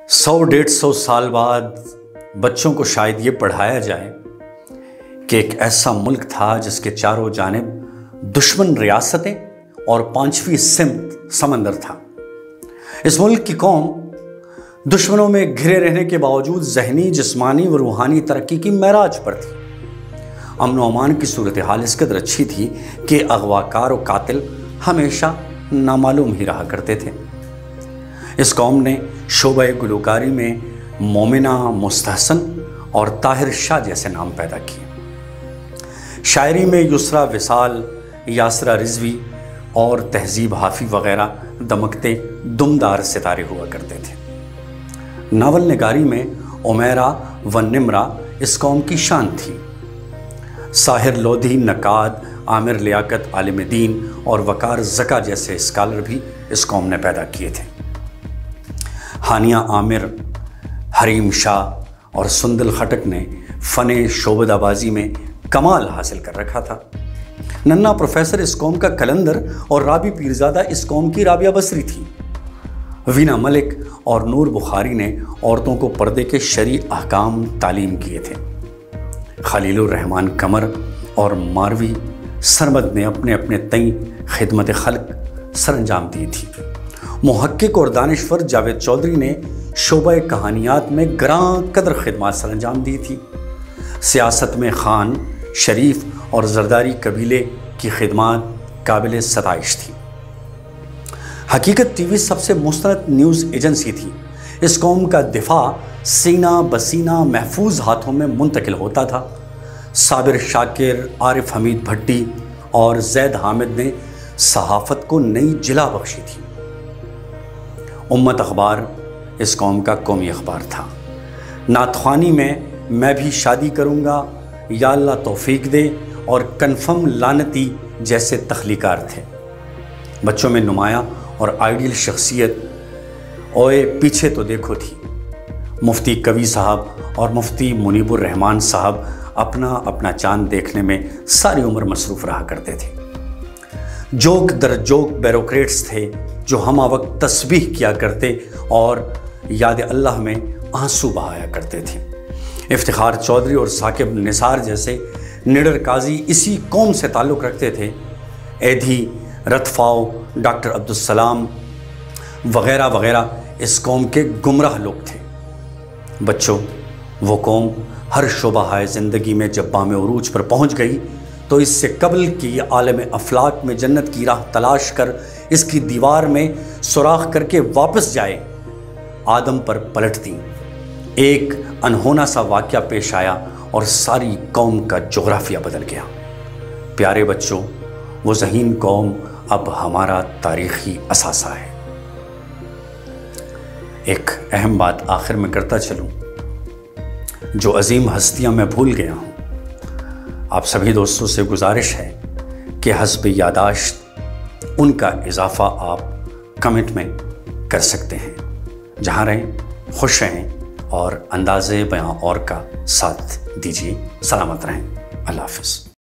100-150 साल बाद बच्चों को शायद ये पढ़ाया जाए कि एक ऐसा मुल्क था जिसके चारों जानिब दुश्मन रियासतें और 5वीं सिमत समंदर था। इस मुल्क की कौम दुश्मनों में घिरे रहने के बावजूद ज़हनी, जिस्मानी व रूहानी तरक्की की महराज पर थी। अमन व अमान की सूरत हाल इस कदर अच्छी थी कि अगवाकार और कातिल हमेशा नामालूम ही रहा करते थे। इस कौम ने शोबे गुलकारी में मोमिना, मुस्तहसन और ताहिर शाह जैसे नाम पैदा किए। शायरी में युसरा विसाल, यासरा रिजवी और तहजीब हाफी वगैरह दमकते दुमदार सितारे हुआ करते थे। नावल निगारी में उमैरा व निमरा इस कौम की शान थी। साहिर लोधी, नकाद, आमिर लियाकत, आलिम दीन और वकार ज़का जैसे स्कॉलर भी इस कौम ने पैदा किए थे। हानिया आमिर, हरीम शाह और सुंदल खटक ने फ़ने शोबदाबाजी में कमाल हासिल कर रखा था। नन्ना प्रोफेसर इस कौम का कलंदर और राबी पीरज़ादा इस कौम की राबिया बसरी थी। वीना मलिक और नूर बुखारी ने औरतों को पर्दे के शरई अहकाम तालीम किए थे। खलीलुर रहमान कमर और मारवी सरमद ने अपने अपने तई खिदमत खल्क सरंजाम दी थी। मुहक्किक और दानिश्वर जावेद चौधरी ने शोबे कहानियात में ग्रां कदर खिदमत सरंजाम दी थी। सियासत में खान, शरीफ और जरदारी कबीले की खिदमत काबिल सताइश थी। हकीकत टीवी सबसे मुस्तनद न्यूज़ एजेंसी थी। इस कौम का दिफा सीना बसीना महफूज हाथों में मुंतकिल होता था। साबिर शाकिर, आरिफ हमीद भट्टी और जैद हामिद ने सहाफ़त को नई जिला बख्शी थी। उम्मत अखबार इस कौम का कौमी अखबार था। नातख्वानी में मैं भी शादी करूँगा, या अल्लाह तौफीक दे और कन्फर्म लानती जैसे तख्लीकार थे। बच्चों में नुमाया और आइडियल शख्सियत ओए पीछे तो देखो थी। मुफ्ती कवि साहब और मुफ्ती मुनीबुर रहमान साहब अपना अपना चांद देखने में सारी उम्र मसरूफ़ रहा करते थे। जोक दर जोक ब्यूरोक्रेट्स थे जो हम वक्त तस्बीह किया करते और याद अल्लाह में आंसू बहाया करते थे। इफ्तिखार चौधरी और साकिब निसार जैसे निडर काजी इसी कौम से ताल्लुक़ रखते थे। एधी, रतफ़ाओ, डॉक्टर अब्दुलसलाम वग़ैरह वग़ैरह इस कौम के गुमराह लोग थे। बच्चों, वो कौम हर शोबा ज़िंदगी में जब बामे उरूज पर पहुँच गई तो इससे कबल कि आलम अफलाक में जन्नत की राह तलाश कर इसकी दीवार में सुराख करके वापस जाए, आदम पर पलटती। एक अनहोना सा वाक़या पेश आया और सारी कौम का जोग्राफिया बदल गया। प्यारे बच्चों, वो ज़हीन कौम अब हमारा तारीख़ी असासा है। एक अहम बात आखिर में करता चलूँ, जो अजीम हस्तियाँ मैं भूल गया हूँ। आप सभी दोस्तों से गुजारिश है कि हस्ब यादाश्त उनका इजाफ़ा आप कमेंट में कर सकते हैं। जहाँ रहें खुश रहें और अंदाज़े बयां और का साथ दीजिए। सलामत रहें। अल्लाह हाफ़िज़।